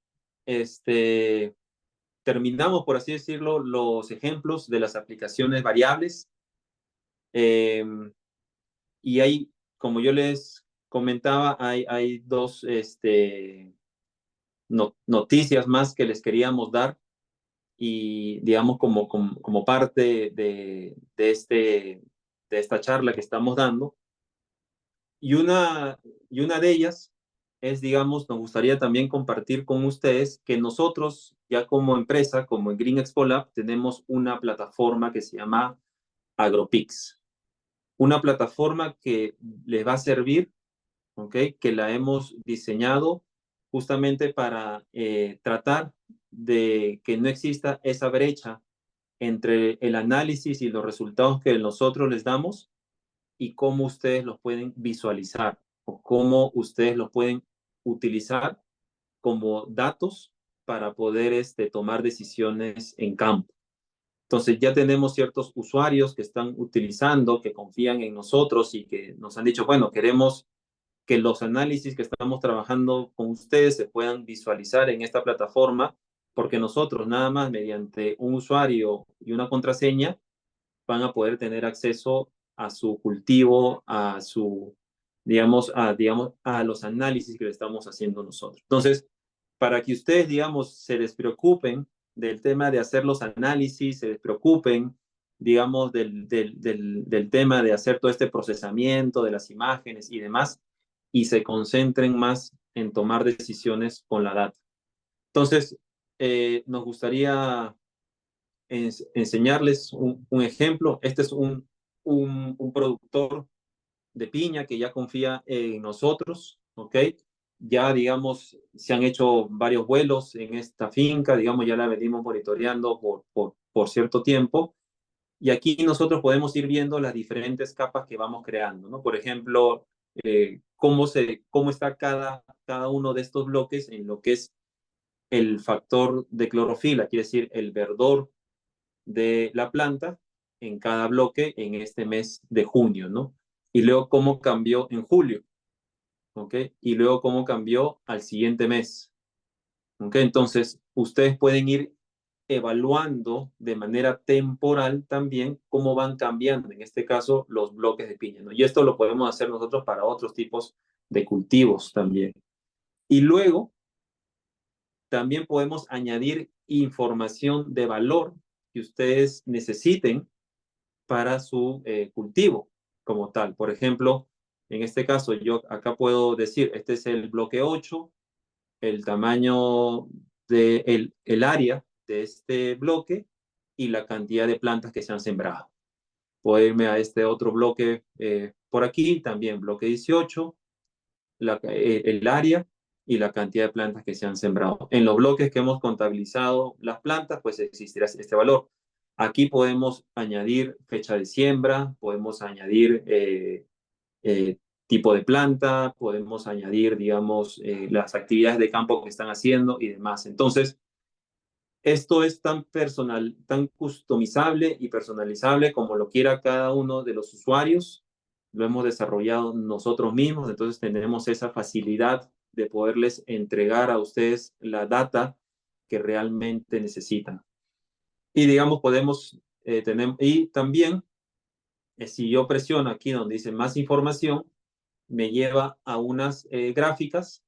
terminamos, por así decirlo, los ejemplos de las aplicaciones variables. Y hay como yo les comentaba, hay dos noticias más que les queríamos dar y digamos como parte de esta charla que estamos dando. Y una de ellas es, digamos, nos gustaría también compartir con ustedes que nosotros, ya como empresa, como en Green Expo Lab, tenemos una plataforma que se llama AgroPix. Una plataforma que les va a servir, ¿ok? Que la hemos diseñado justamente para tratar de que no exista esa brecha entre el análisis y los resultados que nosotros les damos y cómo ustedes los pueden visualizar o cómo ustedes los pueden utilizar como datos para poder tomar decisiones en campo. Entonces ya tenemos ciertos usuarios que están utilizando, que confían en nosotros y que nos han dicho, bueno, queremos que los análisis que estamos trabajando con ustedes se puedan visualizar en esta plataforma, porque nosotros nada más mediante un usuario y una contraseña van a poder tener acceso a su cultivo, digamos, a los análisis que le estamos haciendo nosotros. Entonces, para que ustedes, digamos, se despreocupen del tema de hacer los análisis, se despreocupen, digamos, del tema de hacer todo este procesamiento de las imágenes y demás, y se concentren más en tomar decisiones con la data. Entonces, nos gustaría enseñarles un ejemplo. Este es un productor de piña que ya confía en nosotros, ¿ok? Ya, digamos, se han hecho varios vuelos en esta finca, digamos, ya la venimos monitoreando por cierto tiempo. Y aquí nosotros podemos ir viendo las diferentes capas que vamos creando, ¿no? Por ejemplo, cómo está cada uno de estos bloques en lo que es el factor de clorofila, quiere decir el verdor de la planta en cada bloque en este mes de junio, ¿no? Y luego cómo cambió en julio, ¿ok? Y luego cómo cambió al siguiente mes, ¿ok? Entonces, ustedes pueden ir evaluando de manera temporal también cómo van cambiando, en este caso, los bloques de piña, ¿no? Y esto lo podemos hacer nosotros para otros tipos de cultivos también. Y luego, también podemos añadir información de valor que ustedes necesiten para su cultivo como tal. Por ejemplo, en este caso, yo acá puedo decir, este es el bloque 8, el tamaño el área de este bloque y la cantidad de plantas que se han sembrado. Puedo irme a este otro bloque por aquí, también bloque 18, el área y la cantidad de plantas que se han sembrado. En los bloques que hemos contabilizado las plantas, pues existirá este valor. Aquí podemos añadir fecha de siembra, podemos añadir eh, tipo de planta, podemos añadir, digamos, las actividades de campo que están haciendo y demás. Entonces, esto es tan personal, tan customizable y personalizable como lo quiera cada uno de los usuarios. Lo hemos desarrollado nosotros mismos, entonces tenemos esa facilidad de poderles entregar a ustedes la data que realmente necesitan. Y digamos, podemos tener, y también, si yo presiono aquí donde dice más información, me lleva a unas gráficas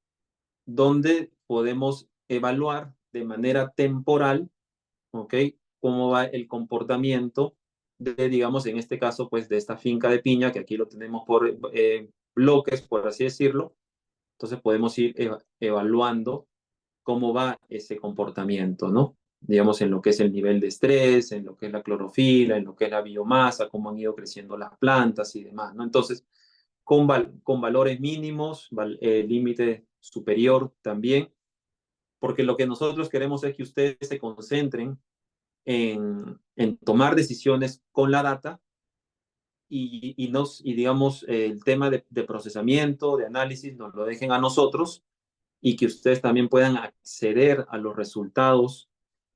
donde podemos evaluar de manera temporal, ¿ok? Cómo va el comportamiento digamos, en este caso, pues de esta finca de piña, que aquí lo tenemos por bloques, por así decirlo. Entonces podemos ir evaluando cómo va ese comportamiento, ¿no? Digamos, en lo que es el nivel de estrés, en lo que es la clorofila, en lo que es la biomasa, cómo han ido creciendo las plantas y demás, ¿no? Entonces, con valores mínimos, límite superior también, porque lo que nosotros queremos es que ustedes se concentren en tomar decisiones con la data y digamos, el tema de procesamiento, de análisis, nos lo dejen a nosotros y que ustedes también puedan acceder a los resultados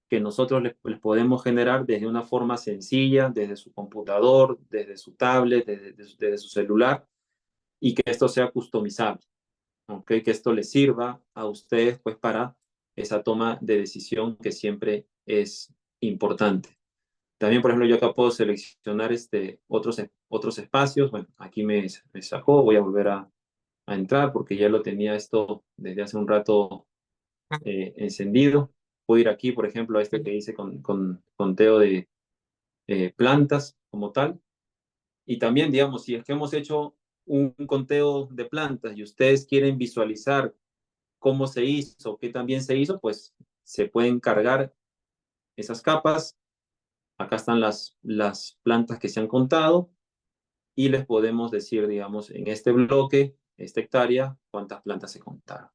que nosotros les podemos generar desde una forma sencilla, desde su computador, desde su tablet, desde su celular, y que esto sea customizable, ¿ok? Que esto les sirva a ustedes pues para esa toma de decisión que siempre es importante. También, por ejemplo, yo acá puedo seleccionar otros espacios. Bueno, aquí me sacó, voy a volver a entrar porque ya lo tenía esto desde hace un rato encendido. Puedo ir aquí, por ejemplo, a este que hice con conteo de plantas como tal. Y también, digamos, si es que hemos hecho un conteo de plantas y ustedes quieren visualizar cómo se hizo, qué también se hizo, pues se pueden cargar esas capas. Acá están las plantas que se han contado y les podemos decir, digamos, en este bloque, esta hectárea, cuántas plantas se contaron.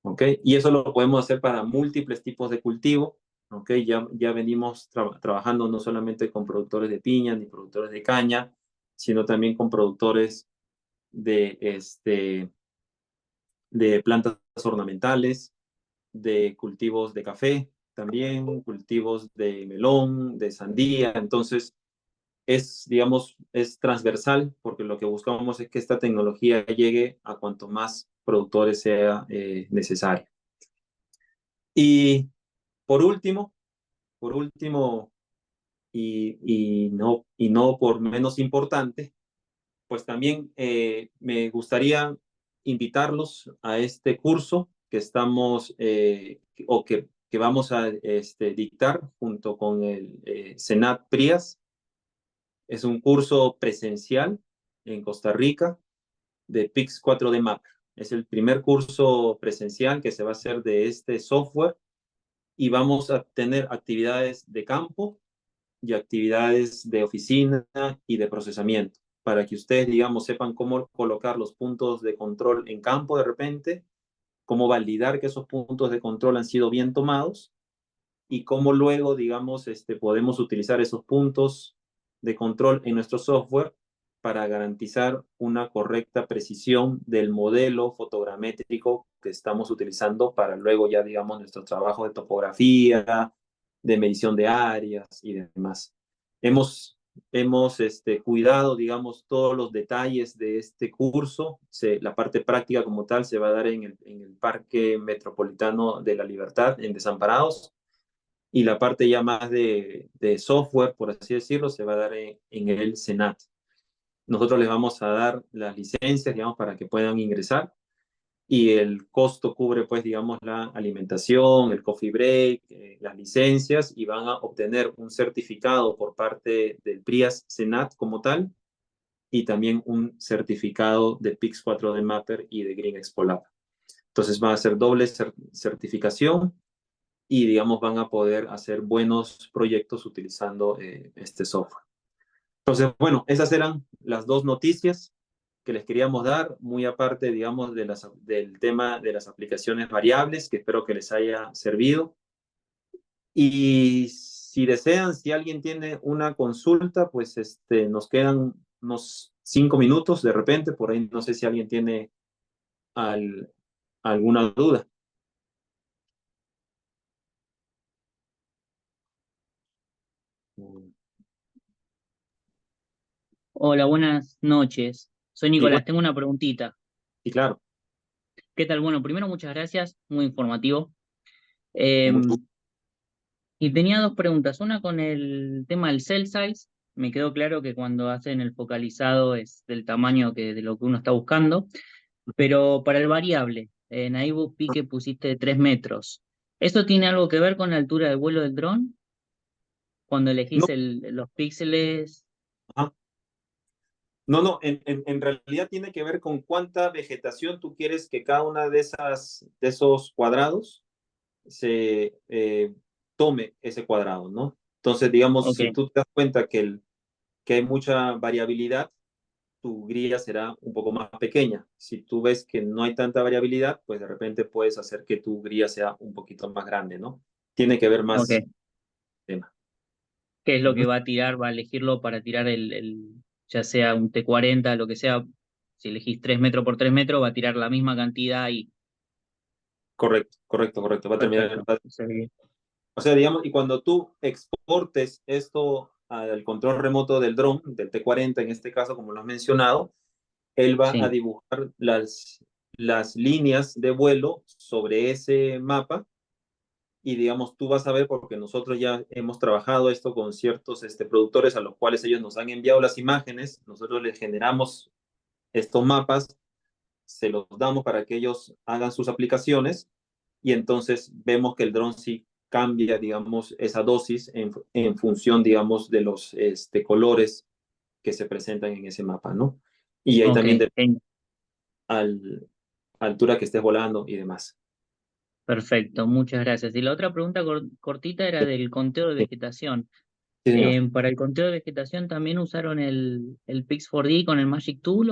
¿Ok? Y eso lo podemos hacer para múltiples tipos de cultivo. ¿Ok? Ya venimos trabajando no solamente con productores de piña ni productores de caña, sino también con productores de, de plantas ornamentales, de cultivos de café, también cultivos de melón, de sandía. Entonces, digamos, es transversal porque lo que buscamos es que esta tecnología llegue a cuanto más productores sea necesario. Y por último, por último y no por menos importante, pues también me gustaría invitarlos a este curso que estamos que vamos a dictar junto con el Senat PRIAS. Es un curso presencial en Costa Rica de Pix 4D Mapper. Es el primer curso presencial que se va a hacer de este software y vamos a tener actividades de campo y actividades de oficina y de procesamiento para que ustedes, digamos, sepan cómo colocar los puntos de control en campo de repente, cómo validar que esos puntos de control han sido bien tomados y cómo luego, digamos, podemos utilizar esos puntos de control en nuestro software para garantizar una correcta precisión del modelo fotogramétrico que estamos utilizando para luego ya, digamos, nuestro trabajo de topografía, de medición de áreas y demás. Hemos cuidado, digamos, todos los detalles de este curso. La parte práctica como tal se va a dar en el Parque Metropolitano de la Libertad, en Desamparados, y la parte ya más de software, por así decirlo, se va a dar en el Senat. Nosotros les vamos a dar las licencias, digamos, para que puedan ingresar y el costo cubre, pues, digamos, la alimentación, el coffee break, las licencias y van a obtener un certificado por parte del PRIAS Senat como tal y también un certificado de Pix 4D Mapper y de Green Expo Lab. Entonces va a ser doble certificación y, digamos, van a poder hacer buenos proyectos utilizando este software. Entonces, bueno, esas eran las dos noticias que les queríamos dar, muy aparte, digamos, del tema de las aplicaciones variables, que espero que les haya servido. Y si desean, si alguien tiene una consulta, pues nos quedan unos 5 minutos de repente, por ahí no sé si alguien tiene al, alguna duda. Hola, buenas noches. Soy Sí, bueno, Nicolás, tengo una preguntita. sí, claro. ¿Qué tal? Bueno, primero muchas gracias, muy informativo. Con Eh, mucho gusto. y tenía dos preguntas. Una con el tema del cell size. Me quedó claro que cuando hacen el focalizado es del tamaño de lo que uno está buscando, pero para el variable, en ahí vos vi que pusiste 3 metros. ¿Eso tiene algo que ver con la altura de vuelo del dron? Cuando elegís No, los píxeles. ajá. No, en realidad tiene que ver con cuánta vegetación tú quieres que cada una de esos cuadrados se tome ese cuadrado, ¿no? Entonces, digamos, Ok, si tú te das cuenta que hay mucha variabilidad, tu grilla será un poco más pequeña. Si tú ves que no hay tanta variabilidad, pues de repente puedes hacer que tu grilla sea un poquito más grande, ¿no? Tiene que ver más ok. tema. Qué es lo que Ujú. va a tirar, va a elegirlo para tirar ya sea un T40, lo que sea. Si elegís 3 metros por 3 metros, va a tirar la misma cantidad y Correcto, correcto, correcto. Va a terminar, perfecto. O sea que- o sea, digamos, y cuando tú exportes esto al control remoto del dron, del T40 en este caso, como lo has mencionado, él va a sí, dibujar las líneas de vuelo sobre ese mapa y digamos, tú vas a ver porque nosotros ya hemos trabajado esto con ciertos productores a los cuales ellos nos han enviado las imágenes, nosotros les generamos estos mapas, se los damos para que ellos hagan sus aplicaciones y entonces vemos que el dron sí cambia, digamos, esa dosis en función, digamos, de los colores que se presentan en ese mapa, ¿no? Y ahí Ok, también de genial. al, altura que estés volando y demás. Perfecto, muchas gracias. Y la otra pregunta cortita era del conteo de Sí, vegetación. sí, señor. Para el conteo de vegetación también usaron el Pix4D con el Magic Tool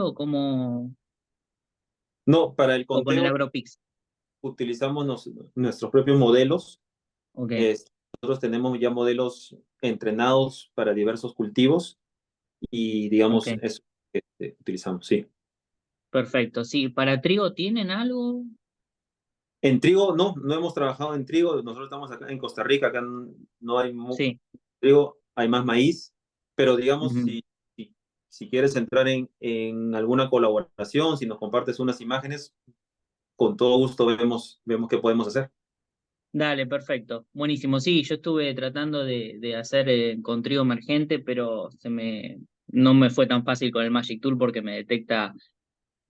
No, para el o con el conteo AgroPix. utilizamos nuestros propios modelos. Ok, Nosotros tenemos ya modelos entrenados para diversos cultivos y digamos ok, eso que utilizamos, sí. perfecto. Sí, ¿para trigo tienen algo? En trigo, no, no hemos trabajado en trigo. Nosotros estamos acá en Costa Rica, acá no hay Sí. trigo, hay más maíz, pero digamos, Ujú. si quieres entrar en alguna colaboración, si nos compartes unas imágenes, con todo gusto vemos qué podemos hacer. Dale, perfecto. Buenísimo. Sí, yo estuve tratando de hacer con trigo emergente, pero no me fue tan fácil con el Magic Tool porque me detecta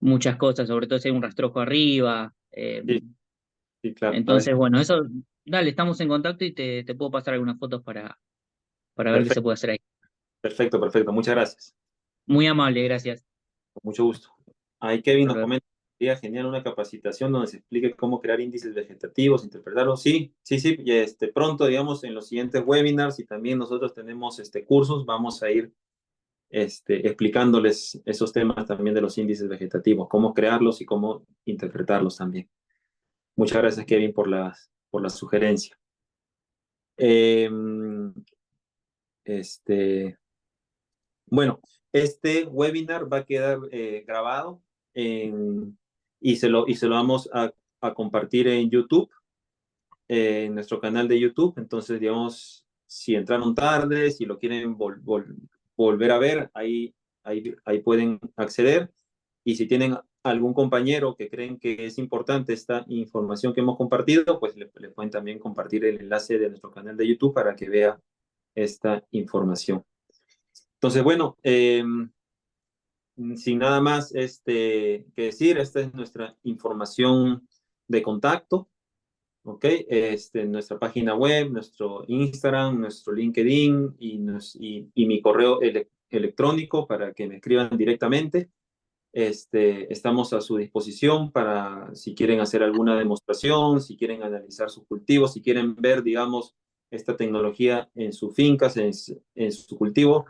muchas cosas, sobre todo si hay un rastrojo arriba. Sí, sí, claro. A veces. Entonces, bueno, eso, dale, estamos en contacto y te puedo pasar algunas fotos para ver qué se Perfecto, puede hacer ahí. perfecto, perfecto. Muchas gracias. Muy amable, gracias. Con mucho gusto. Ahí Kevin Hasta nos luego. comenta, sería genial una capacitación donde se explique cómo crear índices vegetativos, interpretarlos. Sí, sí, sí. Y pronto, digamos, en los siguientes webinars y también nosotros tenemos cursos, vamos a ir explicándoles esos temas también de los índices vegetativos, cómo crearlos y cómo interpretarlos también. Muchas gracias, Kevin, por la sugerencia. Eh, este, bueno, este webinar va a quedar grabado y se lo vamos a compartir en YouTube, en nuestro canal de YouTube. Entonces, digamos, si entraron tarde, si lo quieren volver a ver, ahí pueden acceder. Y si tienen algún compañero que creen que es importante esta información que hemos compartido, pues le pueden también compartir el enlace de nuestro canal de YouTube para que vea esta información. Entonces, bueno, sin nada más que decir, esta es nuestra información de contacto. ¿Ok? Nuestra página web, nuestro Instagram, nuestro LinkedIn y mi correo electrónico para que me escriban directamente. Estamos a su disposición para si quieren hacer alguna demostración, si quieren analizar sus cultivos, si quieren ver, digamos, esta tecnología en sus fincas, en su cultivo,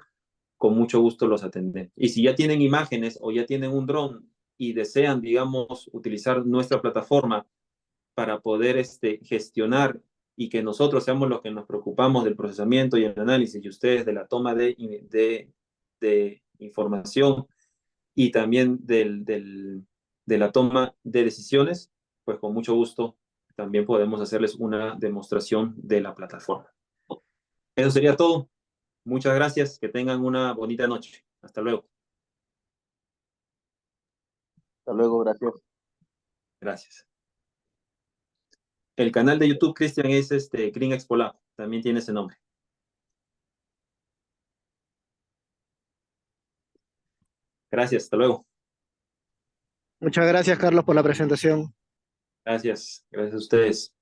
con mucho gusto los atendemos. Y si ya tienen imágenes o ya tienen un dron y desean, digamos, utilizar nuestra plataforma para poder gestionar y que nosotros seamos los que nos preocupamos del procesamiento y el análisis y ustedes de la toma de información y también de la toma de decisiones, pues con mucho gusto también podemos hacerles una demostración de la plataforma. Eso sería todo. Muchas gracias. Que tengan una bonita noche. Hasta luego. Hasta luego, gracias. Gracias. El canal de YouTube, Cristian, es Green Expo Lab. También tiene ese nombre. Gracias. Hasta luego. Muchas gracias, Carlos, por la presentación. Gracias. Gracias a ustedes.